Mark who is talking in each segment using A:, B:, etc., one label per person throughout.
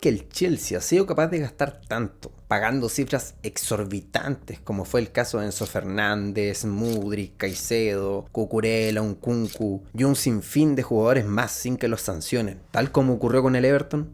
A: que el Chelsea ha sido capaz de gastar tanto, pagando cifras exorbitantes como fue el caso de Enzo Fernández, Mudryk, Caicedo, Cucurella, Nkunku y un sinfín de jugadores más sin que los sancionen, tal como ocurrió con el Everton?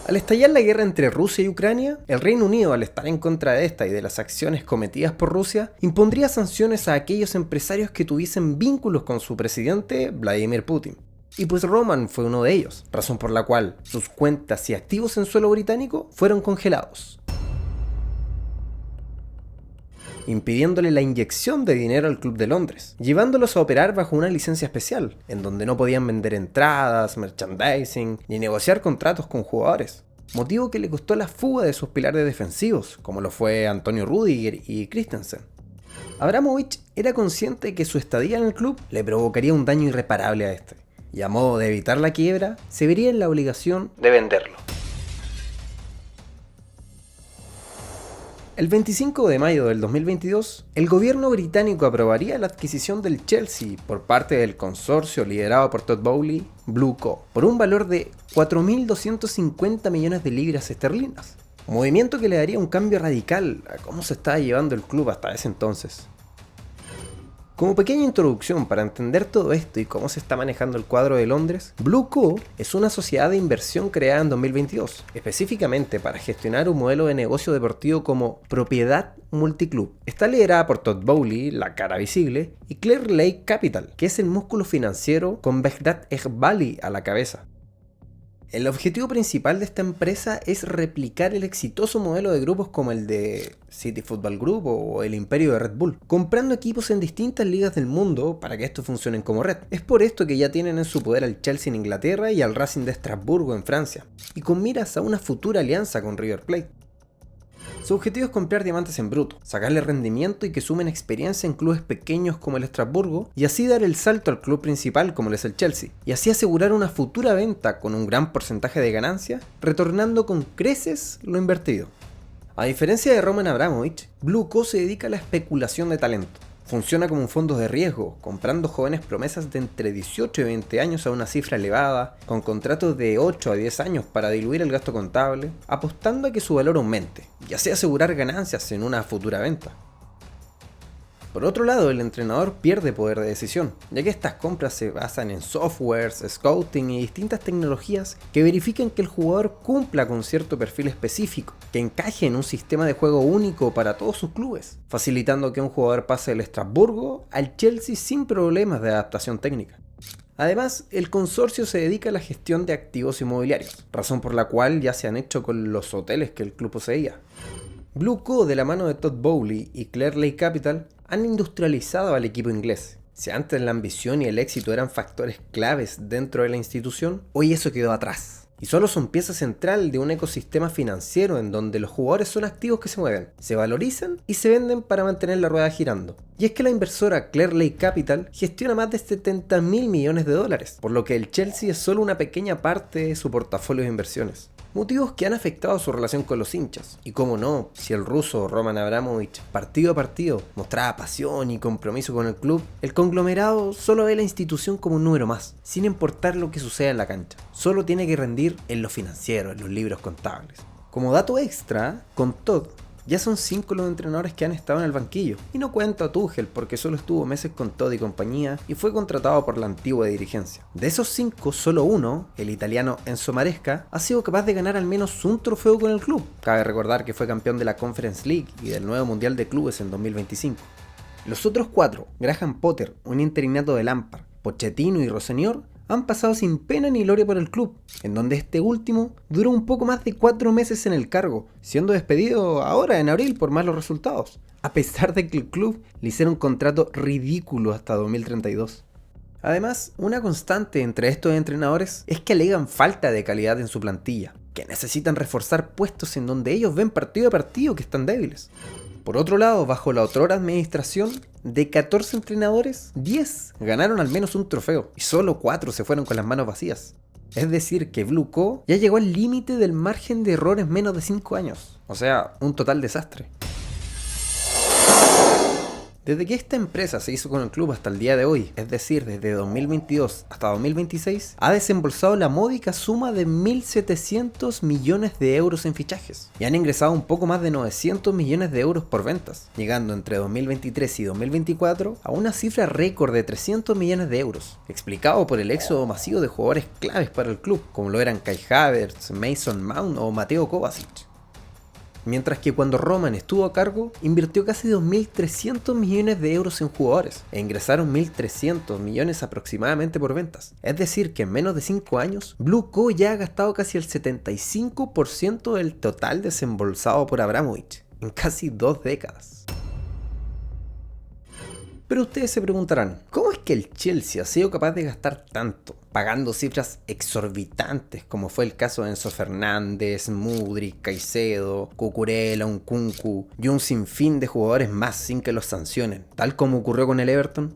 A: Al estallar la guerra entre Rusia y Ucrania, el Reino Unido, al estar en contra de esta y de las acciones cometidas por Rusia, impondría sanciones a aquellos empresarios que tuviesen vínculos con su presidente, Vladimir Putin. Y pues Roman fue uno de ellos, razón por la cual sus cuentas y activos en suelo británico fueron congelados, impidiéndole la inyección de dinero al Club de Londres, llevándolos a operar bajo una licencia especial, en donde no podían vender entradas, merchandising, ni negociar contratos con jugadores, motivo que le costó la fuga de sus pilares defensivos, como lo fue Antonio Rüdiger y Christensen. Abramovich era consciente de que su estadía en el club le provocaría un daño irreparable a este, y a modo de evitar la quiebra, se vería en la obligación de venderlo. El 25 de mayo del 2022, el gobierno británico aprobaría la adquisición del Chelsea por parte del consorcio liderado por Todd Boehly, Blue Co, por un valor de 4.250 millones de libras esterlinas. Movimiento que le daría un cambio radical a cómo se estaba llevando el club hasta ese entonces. Como pequeña introducción para entender todo esto y cómo se está manejando el cuadro de Londres, Blue Co es una sociedad de inversión creada en 2022, específicamente para gestionar un modelo de negocio deportivo como propiedad multiclub. Está liderada por Todd Boehly, la cara visible, y Clear Lake Capital, que es el músculo financiero con Behzad Eghbali a la cabeza. El objetivo principal de esta empresa es replicar el exitoso modelo de grupos como el de City Football Group o el Imperio de Red Bull, comprando equipos en distintas ligas del mundo para que estos funcionen como red. Es por esto que ya tienen en su poder al Chelsea en Inglaterra y al Racing de Estrasburgo en Francia, y con miras a una futura alianza con River Plate. Su objetivo es comprar diamantes en bruto, sacarle rendimiento y que sumen experiencia en clubes pequeños como el Estrasburgo y así dar el salto al club principal como lo es el Chelsea, y así asegurar una futura venta con un gran porcentaje de ganancia, retornando con creces lo invertido. A diferencia de Roman Abramovich, Blue Co se dedica a la especulación de talento. Funciona como un fondo de riesgo, comprando jóvenes promesas de entre 18 y 20 años a una cifra elevada, con contratos de 8 a 10 años para diluir el gasto contable, apostando a que su valor aumente, y así asegurar ganancias en una futura venta. Por otro lado, el entrenador pierde poder de decisión, ya que estas compras se basan en softwares, scouting y distintas tecnologías que verifiquen que el jugador cumpla con cierto perfil específico, que encaje en un sistema de juego único para todos sus clubes, facilitando que un jugador pase del Estrasburgo al Chelsea sin problemas de adaptación técnica. Además, el consorcio se dedica a la gestión de activos inmobiliarios, razón por la cual ya se han hecho con los hoteles que el club poseía. Blue Co, de la mano de Todd Boehly y Clear Lake Capital, han industrializado al equipo inglés. Si antes la ambición y el éxito eran factores claves dentro de la institución, hoy eso quedó atrás. Y solo son pieza central de un ecosistema financiero en donde los jugadores son activos que se mueven, se valorizan y se venden para mantener la rueda girando. Y es que la inversora Clear Lake Capital gestiona más de 70.000 millones de dólares, por lo que el Chelsea es solo una pequeña parte de su portafolio de inversiones. Motivos que han afectado su relación con los hinchas. Y cómo no, si el ruso Roman Abramovich, partido a partido, mostraba pasión y compromiso con el club, el conglomerado solo ve la institución como un número más, sin importar lo que suceda en la cancha. Solo tiene que rendir en lo financiero, en los libros contables. Como dato extra, con Todd, ya son 5 los entrenadores que han estado en el banquillo, y no cuento a Tuchel porque solo estuvo meses con Todd y compañía y fue contratado por la antigua dirigencia. De esos 5, solo uno, el italiano Enzo Maresca, ha sido capaz de ganar al menos un trofeo con el club. Cabe recordar que fue campeón de la Conference League y del nuevo Mundial de Clubes en 2025. Los otros 4, Graham Potter, un interinato de Lampard, Pochettino y Rosselló, han pasado sin pena ni gloria por el club, en donde este último duró un poco más de 4 meses en el cargo, siendo despedido ahora en abril por malos resultados, a pesar de que el club le hiciera un contrato ridículo hasta 2032. Además, una constante entre estos entrenadores es que alegan falta de calidad en su plantilla, que necesitan reforzar puestos en donde ellos ven partido a partido que están débiles. Por otro lado, bajo la otrora administración, de 14 entrenadores, 10 ganaron al menos un trofeo y solo 4 se fueron con las manos vacías. Es decir, que Blue Co ya llegó al límite del margen de error en menos de 5 años. O sea, un total desastre. Desde que esta empresa se hizo con el club hasta el día de hoy, es decir, desde 2022 hasta 2026, ha desembolsado la módica suma de 1.700 millones de euros en fichajes y han ingresado un poco más de 900 millones de euros por ventas, llegando entre 2023 y 2024 a una cifra récord de 300 millones de euros, explicado por el éxodo masivo de jugadores claves para el club, como lo eran Kai Havertz, Mason Mount o Mateo Kovacic. Mientras que cuando Roman estuvo a cargo, invirtió casi 2.300 millones de euros en jugadores e ingresaron 1.300 millones aproximadamente por ventas. Es decir, que en menos de 5 años, Blue Co ya ha gastado casi el 75% del total desembolsado por Abramovich, en casi 2 décadas. Pero ustedes se preguntarán, ¿cómo es que el Chelsea ha sido capaz de gastar tanto, pagando cifras exorbitantes como fue el caso de Enzo Fernández, Mudryk, Caicedo, Cucurella, Nkunku y un sinfín de jugadores más sin que los sancionen, tal como ocurrió con el Everton?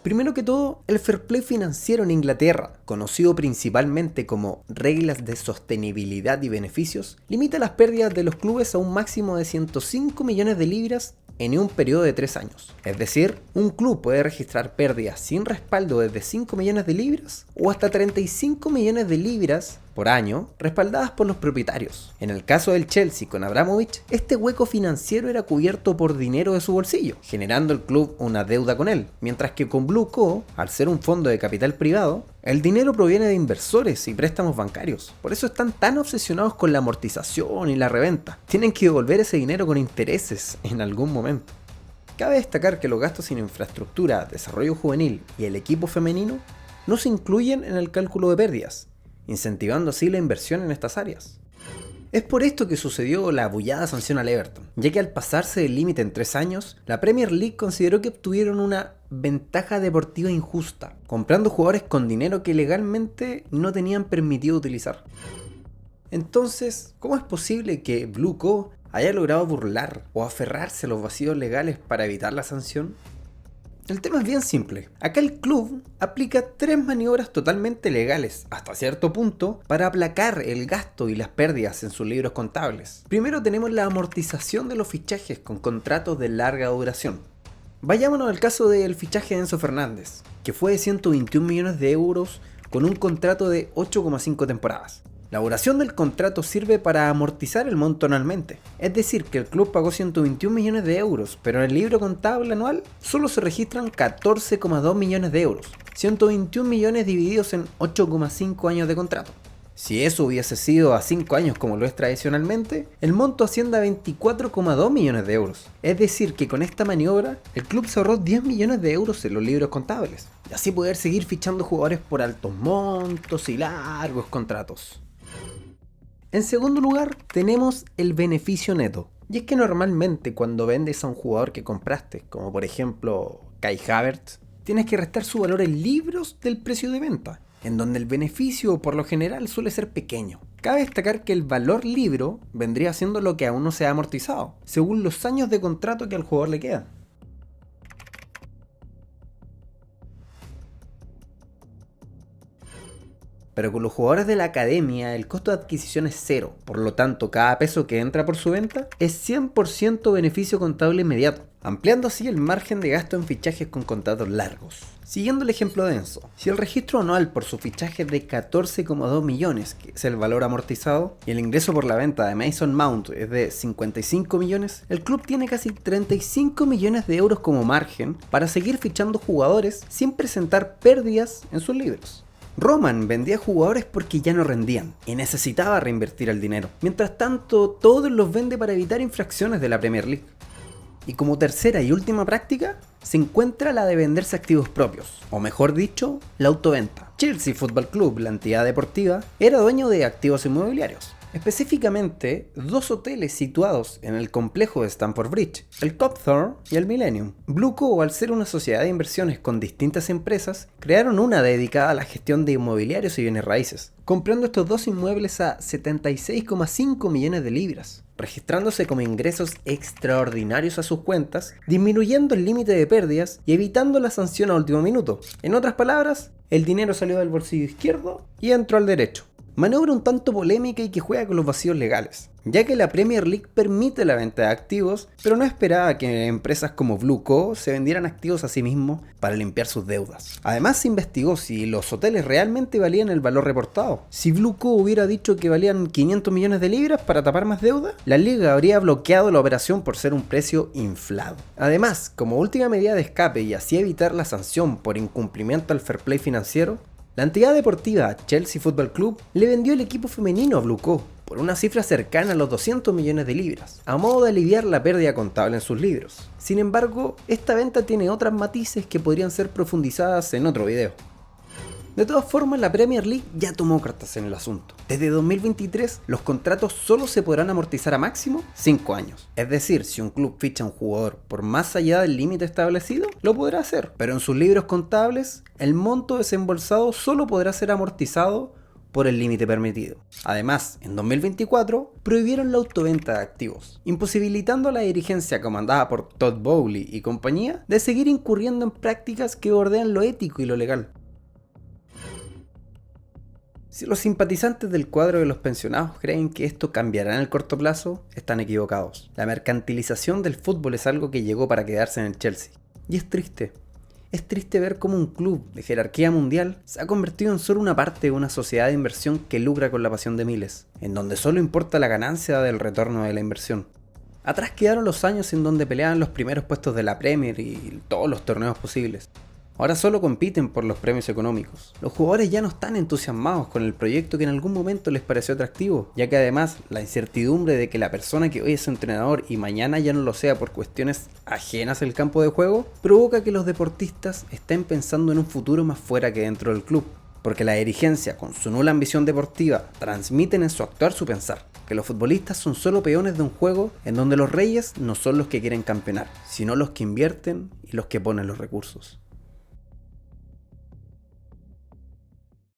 A: Primero que todo, el fair play financiero en Inglaterra, conocido principalmente como reglas de sostenibilidad y beneficios, limita las pérdidas de los clubes a un máximo de 105 millones de libras en un periodo de 3 años. Es decir, un club puede registrar pérdidas sin respaldo desde 5 millones de libras o hasta 35 millones de libras por año, respaldadas por los propietarios. En el caso del Chelsea con Abramovich, este hueco financiero era cubierto por dinero de su bolsillo, generando el club una deuda con él, mientras que con Blue Co, al ser un fondo de capital privado, el dinero proviene de inversores y préstamos bancarios. Por eso están tan obsesionados con la amortización y la reventa. Tienen que devolver ese dinero con intereses en algún momento. Cabe destacar que los gastos en infraestructura, desarrollo juvenil y el equipo femenino no se incluyen en el cálculo de pérdidas, incentivando así la inversión en estas áreas. Es por esto que sucedió la bullada sanción al Everton, ya que al pasarse del límite en 3 años, la Premier League consideró que obtuvieron una ventaja deportiva injusta, comprando jugadores con dinero que legalmente no tenían permitido utilizar. Entonces, ¿cómo es posible que Blue Co haya logrado burlar o aferrarse a los vacíos legales para evitar la sanción? El tema es bien simple. Acá el club aplica 3 maniobras totalmente legales, hasta cierto punto, para aplacar el gasto y las pérdidas en sus libros contables. Primero tenemos la amortización de los fichajes con contratos de larga duración. Vayámonos al caso del fichaje de Enzo Fernández, que fue de 121 millones de euros con un contrato de 8,5 temporadas. La duración del contrato sirve para amortizar el monto anualmente, es decir que el club pagó 121 millones de euros, pero en el libro contable anual solo se registran 14,2 millones de euros, 121 millones divididos en 8,5 años de contrato. Si eso hubiese sido a 5 años como lo es tradicionalmente, el monto asciende a 24,2 millones de euros, es decir que con esta maniobra el club se ahorró 10 millones de euros en los libros contables, y así poder seguir fichando jugadores por altos montos y largos contratos. En segundo lugar, tenemos el beneficio neto. Y es que normalmente cuando vendes a un jugador que compraste, como por ejemplo Kai Havertz, tienes que restar su valor en libros del precio de venta, en donde el beneficio por lo general suele ser pequeño. Cabe destacar que el valor libro vendría siendo lo que aún no se ha amortizado, según los años de contrato que al jugador le quedan. Pero con los jugadores de la academia el costo de adquisición es 0, por lo tanto cada peso que entra por su venta es 100% beneficio contable inmediato, ampliando así el margen de gasto en fichajes con contratos largos. Siguiendo el ejemplo de Enzo, si el registro anual por su fichaje es de 14,2 millones, que es el valor amortizado, y el ingreso por la venta de Mason Mount es de 55 millones, el club tiene casi 35 millones de euros como margen para seguir fichando jugadores sin presentar pérdidas en sus libros. Roman vendía jugadores porque ya no rendían y necesitaba reinvertir el dinero. Mientras tanto, todos los vende para evitar infracciones de la Premier League. Y como tercera y última práctica, se encuentra la de venderse activos propios, o mejor dicho, la autoventa. Chelsea Football Club, la entidad deportiva, era dueño de activos inmobiliarios. Específicamente, 2 hoteles situados en el complejo de Stamford Bridge, el Copthorne y el Millennium. Blue Co, al ser una sociedad de inversiones con distintas empresas, crearon una dedicada a la gestión de inmobiliarios y bienes raíces, comprando estos 2 inmuebles a 76,5 millones de libras, registrándose como ingresos extraordinarios a sus cuentas, disminuyendo el límite de pérdidas y evitando la sanción a último minuto. En otras palabras, el dinero salió del bolsillo izquierdo y entró al derecho. Maniobra un tanto polémica y que juega con los vacíos legales, ya que la Premier League permite la venta de activos, pero no esperaba que empresas como Blue Co se vendieran activos a sí mismos para limpiar sus deudas. Además se investigó si los hoteles realmente valían el valor reportado. Si Blue Co hubiera dicho que valían 500 millones de libras para tapar más deuda, la liga habría bloqueado la operación por ser un precio inflado. Además, como última medida de escape y así evitar la sanción por incumplimiento al fair play financiero, la entidad deportiva Chelsea Football Club le vendió el equipo femenino a Blue Co por una cifra cercana a los 200 millones de libras, a modo de aliviar la pérdida contable en sus libros. Sin embargo, esta venta tiene otras matices que podrían ser profundizadas en otro video. De todas formas, la Premier League ya tomó cartas en el asunto. Desde 2023, los contratos solo se podrán amortizar a máximo 5 años. Es decir, si un club ficha a un jugador por más allá del límite establecido, lo podrá hacer. Pero en sus libros contables, el monto desembolsado solo podrá ser amortizado por el límite permitido. Además, en 2024, prohibieron la autoventa de activos, imposibilitando a la dirigencia comandada por Todd Bowley y compañía de seguir incurriendo en prácticas que bordean lo ético y lo legal. Si los simpatizantes del cuadro de los pensionados creen que esto cambiará en el corto plazo, están equivocados. La mercantilización del fútbol es algo que llegó para quedarse en el Chelsea. Y es triste. Es triste ver cómo un club de jerarquía mundial se ha convertido en solo una parte de una sociedad de inversión que lucra con la pasión de miles, en donde solo importa la ganancia del retorno de la inversión. Atrás quedaron los años en donde peleaban los primeros puestos de la Premier y todos los torneos posibles. Ahora solo compiten por los premios económicos. Los jugadores ya no están entusiasmados con el proyecto que en algún momento les pareció atractivo, ya que además la incertidumbre de que la persona que hoy es entrenador y mañana ya no lo sea por cuestiones ajenas al campo de juego, provoca que los deportistas estén pensando en un futuro más fuera que dentro del club. Porque la dirigencia, con su nula ambición deportiva, transmiten en su actuar su pensar, que los futbolistas son solo peones de un juego en donde los reyes no son los que quieren campeonar, sino los que invierten y los que ponen los recursos.